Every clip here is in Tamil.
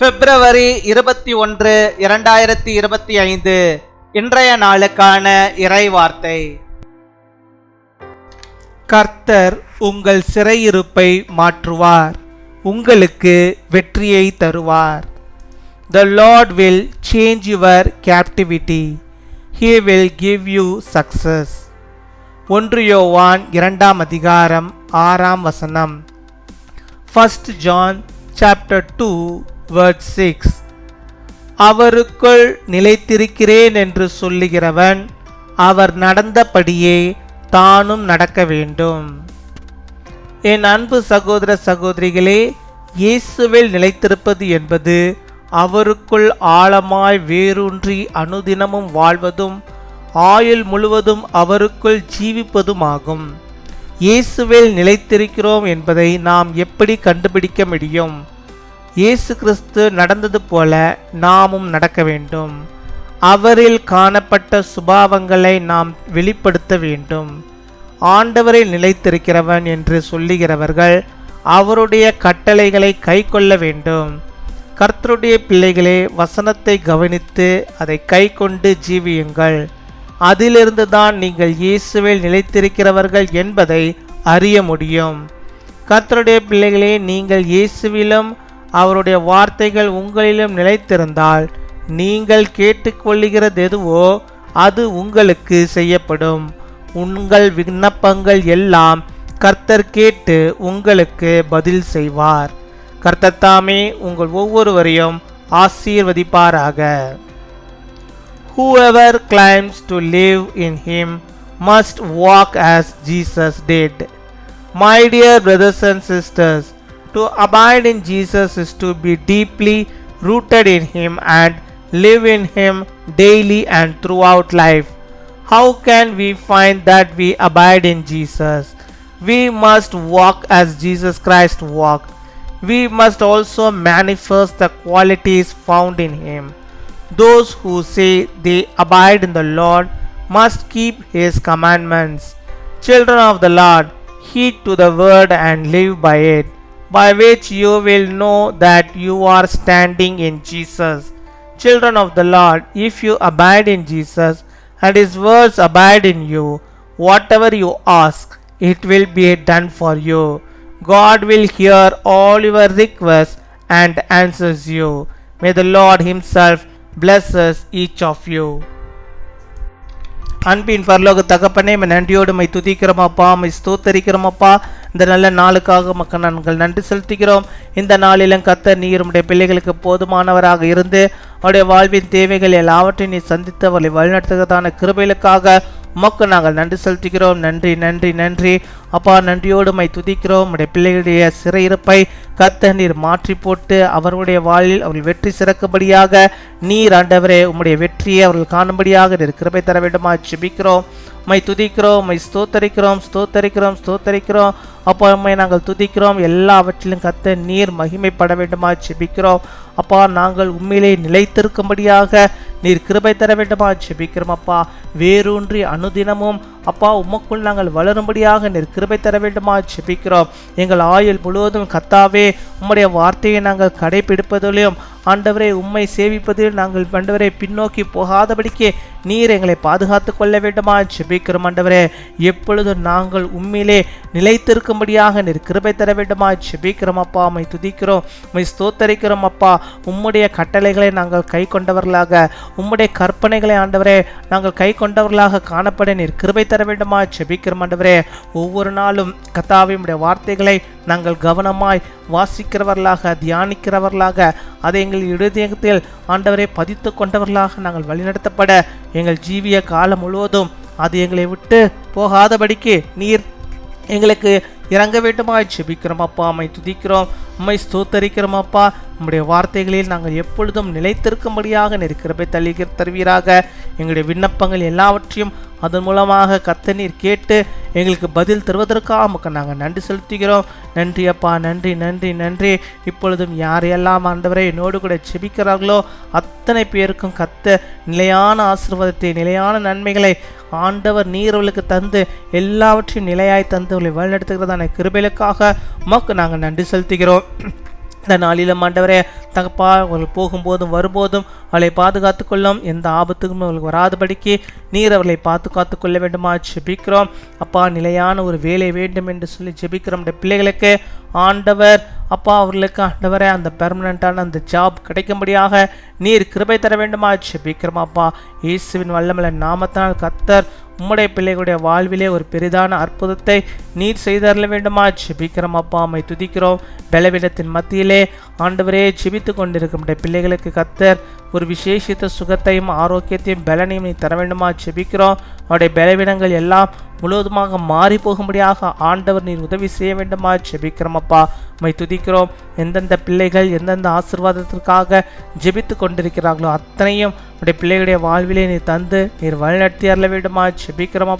பிப்ரவரி 21, 2025 இன்றைய நாளுக்கான இறை வார்த்தை. கர்த்தர் உங்கள் சிறையிருப்பை மாற்றுவார், உங்களுக்கு வெற்றியை தருவார். The Lord will change your captivity. He will give you success. 1 யோவான் 2 அதிகாரம் 6 1 John chapter 2 verse 6. அவருக்குள் நிலைத்திருக்கிறேன் என்று சொல்லுகிறவன் அவர் நடந்தபடியே தானும் நடக்க வேண்டும். என் அன்பு சகோதர சகோதரிகளே, இயேசுவில் நிலைத்திருப்பது என்பது அவருக்குள் ஆழமாய் வேரூன்றி அனுதினமும் வாழ்வதும் ஆயுள் முழுவதும் அவருக்குள் ஜீவிப்பதுமாகும். இயேசுவில் நிலைத்திருக்கிறோம் என்பதை நாம் எப்படி கண்டுபிடிக்க முடியும்? இயேசு கிறிஸ்து நடந்தது போல நாமும் நடக்க வேண்டும். அவரில் காணப்பட்ட சுபாவங்களை நாம் வெளிப்படுத்த வேண்டும். ஆண்டவரில் நிலைத்திருக்கிறவன் என்று சொல்லுகிறவர்கள் அவருடைய கட்டளைகளை கைக்கொள்ள வேண்டும். கர்த்தருடைய பிள்ளைகளே, வசனத்தை கவனித்து அதை கைக்கொண்டு ஜீவியுங்கள். அதிலிருந்து தான் நீங்கள் இயேசுவில் நிலைத்திருக்கிறவர்கள் என்பதை அறிய முடியும். கர்த்தருடைய பிள்ளைகளே, நீங்கள் இயேசுவிலும் அவருடைய வார்த்தைகள் உங்களிலும் நிலைத்திருந்தால் நீங்கள் கேட்டுக்கொள்ளுகிறது எதுவோ அது உங்களுக்கு செய்யப்படும். உங்கள் விண்ணப்பங்கள் எல்லாம் கர்த்தர் கேட்டு உங்களுக்கு பதில் செய்வார். கர்த்தர் தாமே உங்கள் ஒவ்வொருவரையும் ஆசீர்வதிப்பாராக. Whoever claims to live in him must walk as Jesus did. My dear brothers and sisters, to abide in Jesus is to be deeply rooted in him and live in him daily and throughout life. How can we find that we abide in Jesus? We must walk as Jesus Christ walked. We must also manifest the qualities found in him. Those who say they abide in the Lord must keep his commandments. Children of the Lord, heed to the word and live by it, by which you will know that you are standing in Jesus. Children of the Lord, if you abide in Jesus and his words abide in you, whatever you ask, it will be done for you. God will hear all your requests and answers you. May the Lord himself bless us each of you. அன்பின் பரலோக தகப்பனே, நன்றியோடு மை துதிக்கிறோம் அப்பா, மை ஸ்தோத்தரிக்கிறோம் அப்பா. இந்த நல்ல நாளுக்காக மக்கள் நாங்கள் நன்றி செலுத்துகிறோம். இந்த நாளிலும் கர்த்தர் நீர் உம்முடைய பிள்ளைகளுக்கு போதுமானவராக இருந்து அவருடைய வாழ்வின் தேவைகள் எல்லாவற்றையும் நீ சந்தித்து அவர்களை வழிநடத்துகிறதான கிருபைகளுக்காக உமக்கு நாங்கள் நன்றி செலுத்துகிறோம். நன்றி நன்றி நன்றி அப்பா. நன்றியோடு மை துதிக்கிறோம். உம்முடைய பிள்ளைகளுடைய சிறையிருப்பை கர்த்தர் நீர் மாற்றி போட்டு அவர்களுடைய வாழ்வில் அவர்கள் வெற்றி சிறக்கும்படியாக நீர் ஆண்டவரே உம்முடைய வெற்றியை அவர்கள் காணும்படியாக நீர் கிருபை தர வேண்டுமா ஜெபிக்கிறோம். மை துதிக்கிறோம், மை ஸ்தோத்தரிக்கிறோம் ஸ்தோத்தரிக்கிறோம் ஸ்தோத்தரிக்கிறோம் அப்பா. உம்மை நாங்கள் துதிக்கிறோம். எல்லாவற்றிலும் கர்த்தர் நீர் மகிமைப்பட வேண்டுமா ஜெபிக்கிறோம் அப்பா. நாங்கள் உண்மையிலே நிலைத்திருக்கும்படியாக நீர் கிருபை தர வேண்டுமா ஜெபிக்கிறோம் அப்பா. வேரூன்றி அனுதினமும் அப்பா உமக்குள் நாங்கள் வளரும்படியாக நீர் கிருபை தர வேண்டுமா ஜெபிக்கிறோம். எங்கள் ஆயுள் முழுவதும் கர்த்தாவே உம்முடைய வார்த்தையை நாங்கள் கடைபிடிப்பதிலும் ஆண்டவரை உம்மை சேவிப்பதில் நாங்கள் ஆண்டவரை பின்னோக்கி போகாதபடிக்கு நீர் எங்களை பாதுகாத்து கொள்ள வேண்டுமா ஜெபிக்கிறோம் ஆண்டவரே. எப்பொழுதும் நாங்கள் உண்மையிலே நிலைத்திருக்கும்படியாக நீர் கிருபை தர வேண்டுமா ஜெபிக்கிறோம் அப்பா. உம்மை துதிக்கிறோம், உம்மை ஸ்தோத்தரிக்கிறோம் அப்பா. உம்முடைய கட்டளைகளை நாங்கள் கை கொண்டவர்களாக, உம்முடைய கற்பனைகளை ஆண்டவரே நாங்கள் கை கொண்டவர்களாக காணப்பட நீர் கிருபை தர வேண்டுமா ஜெபிக்கிறோம் ஆண்டவரே. ஒவ்வொரு நாளும் கர்த்தாவே உம்முடைய வார்த்தைகளை நாங்கள் கவனமாய் வாசிக்கிறவர்களாக, தியானிக்கிறவர்களாக, அதை எங்கள் இதயத்தில் ஆண்டவரை பதித்து கொண்டவர்களாக நாங்கள் வழிநடத்தப்பட எங்கள் ஜீவிய காலம் முழுவதும் அது எங்களை விட்டு போகாதபடிக்கு நீர் எங்களுக்கு இறங்க வேண்டுமா ஜெபிக்கிறோம் அப்பா. உம்மை துதிக்கிறோம், உம்மை ஸ்தோத்தரிக்கிறோம் அப்பா. உம்முடைய வார்த்தைகளில் நாங்கள் எப்பொழுதும் நிலைத்திருக்கும்படியாக நீர் கிருபை தருவீராக. எங்களுடைய விண்ணப்பங்கள் எல்லாவற்றையும் அதன் மூலமாக கர்த்தர் நீர் கேட்டு எங்களுக்கு பதில் தருவதற்காக நமக்கு நாங்கள் நன்றி செலுத்துகிறோம். நன்றி அப்பா, நன்றி நன்றி நன்றி. இப்பொழுதும் யாரையெல்லாம் ஆண்டவரை என்னோடு கூட ஜெபிக்கிறார்களோ அத்தனை பேருக்கும் கர்த்தர் நிலையான ஆசீர்வாதத்தை, நிலையான நன்மைகளை ஆண்டவர் நீர் அவளுக்கு தந்து எல்லாவற்றையும் நிலையாய் தந்து அவளை வழிநடத்துகிறதான கிருபைகளுக்காக உமக்கு நாங்கள் நன்றி செலுத்துகிறோம். இந்த நாளிலும் ஆண்டவரே தகப்பா, அவர்கள் போகும்போதும் வரும்போதும் அவளை பாதுகாத்து கொள்ளும். எந்த ஆபத்துக்கும் அவர்களுக்கு வராதபடிக்கு நீர் அவர்களை காத்து கொள்ள வேண்டுமா ஜெபிக்கிறோம். அப்பா, நிலையான ஒரு வேலை வேண்டும் என்று சொல்லி ஜெபிக்கிறோம். பிள்ளைகளுக்கு ஆண்டவர் அப்பா, அவர்களுக்கு ஆண்டவரே அந்த பெர்மனண்டான அந்த ஜாப் கிடைக்கும்படியாக நீர் கிருபை தர வேண்டுமா ஜெபிக்கிறோம். அப்பா, இயேசுவின் வல்லமையுள்ள நாமத்தினால் கர்த்தர் உம்முடைய பிள்ளைகளுடைய வாழ்விலே ஒரு பெரிதான அற்புதத்தை நீர் செய்தரல வேண்டுமா ஜெபிக்கிறோம். அப்பா, அம்மை துதிக்கிறோம். பலவீனத்தின் மத்தியிலே ஆண்டவரே ஜெபித்து கொண்டிருக்கும் பிள்ளைகளுக்கு கர்த்தர் ஒரு விசேஷித்த சுகத்தையும் ஆரோக்கியத்தையும் பலனையும் நீ தர வேண்டுமா ஜெபிக்கிறோம். அவருடைய பலவீனங்கள் எல்லாம் முழுவதுமாக மாறி போகும்படியாக ஆண்டவர் நீர் உதவி செய்ய வேண்டுமா ஜெபிக்கிறோம். அப்பா, உம்மை துதிக்கிறோம். எந்தெந்த பிள்ளைகள் எந்தெந்த ஆசீர்வாதத்திற்காக ஜெபித்து கொண்டிருக்கிறார்களோ அத்தனையும் உடைய பிள்ளைகளுடைய வாழ்விலே நீர் தந்து நீர் வழிநடத்தி அருள வேண்டுமா ஜெபிக்கிறோம்.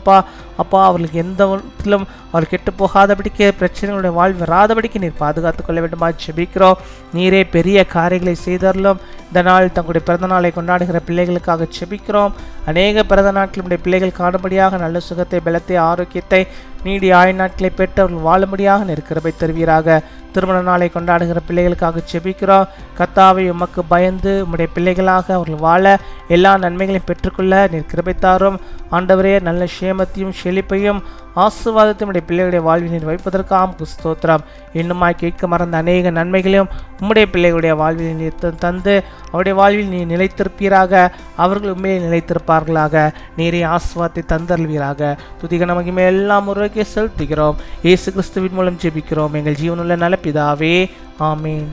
அப்பா, அவர்களுக்கு எந்த விதத்திலும் அவர் கெட்டு போகாதபடிக்கு பிரச்சனைகளுடைய வாழ்வு வராதபடிக்கு நீர் பாதுகாத்து கொள்ள வேண்டுமா ஜெபிக்கிறோம். நீரே பெரிய காரியங்களை செய்தரலும். இந்த நாள் தங்களுடைய பிறந்த நாளை கொண்டாடுகிற பிள்ளைகளுக்காக ஜெபிக்கிறோம். அநேக பிறந்த நாட்கள் நம்முடைய பிள்ளைகள் காணும்படியாக நல்ல சுகத்தை, பலத்தை, ஆரோக்கியத்தை, நீடிய ஆயுள் நாட்களை பெற்று அவர்கள் வாழும்படியாக நீர் கிருபை தருவீராக. திருமண நாளை கொண்டாடுகிற பிள்ளைகளுக்காக ஜெபிக்கிறோம். கர்த்தாவே, உமக்கு பயந்து உம்முடைய பிள்ளைகளாக அவர்கள் வாழ எல்லா நன்மைகளையும் பெற்றுக்கொள்ள நீர் கிருபை தாரும். ஆண்டவரே, நல்ல சேமத்தையும் செழிப்பையும் ஆசீர்வாதத்தையும் உடைய பிள்ளைகளுடைய வாழ்வில் நீர் வைப்பதற்காக ஸ்தோத்திரம். இன்னுமாய் கேட்க மறந்த அநேக நன்மைகளையும் உம்முடைய பிள்ளைகளுடைய வாழ்வில் நீர் தந்து அவருடைய வாழ்வில் நீ நிலைத்திருப்பீராக. அவர்கள் உண்மையை நிலைத்திருப்பார்களாக. நீரே ஆசீர்வாதத்தை தந்தருள்வீராக. துதிக மகிமை எல்லாம் ஒருவருக்கே செலுத்துகிறோம். இயேசு கிறிஸ்துவின் மூலம் ஜெபிக்கிறோம் எங்கள் ஜீவனுள்ள நல்ல பிதாவே, ஆமீன்.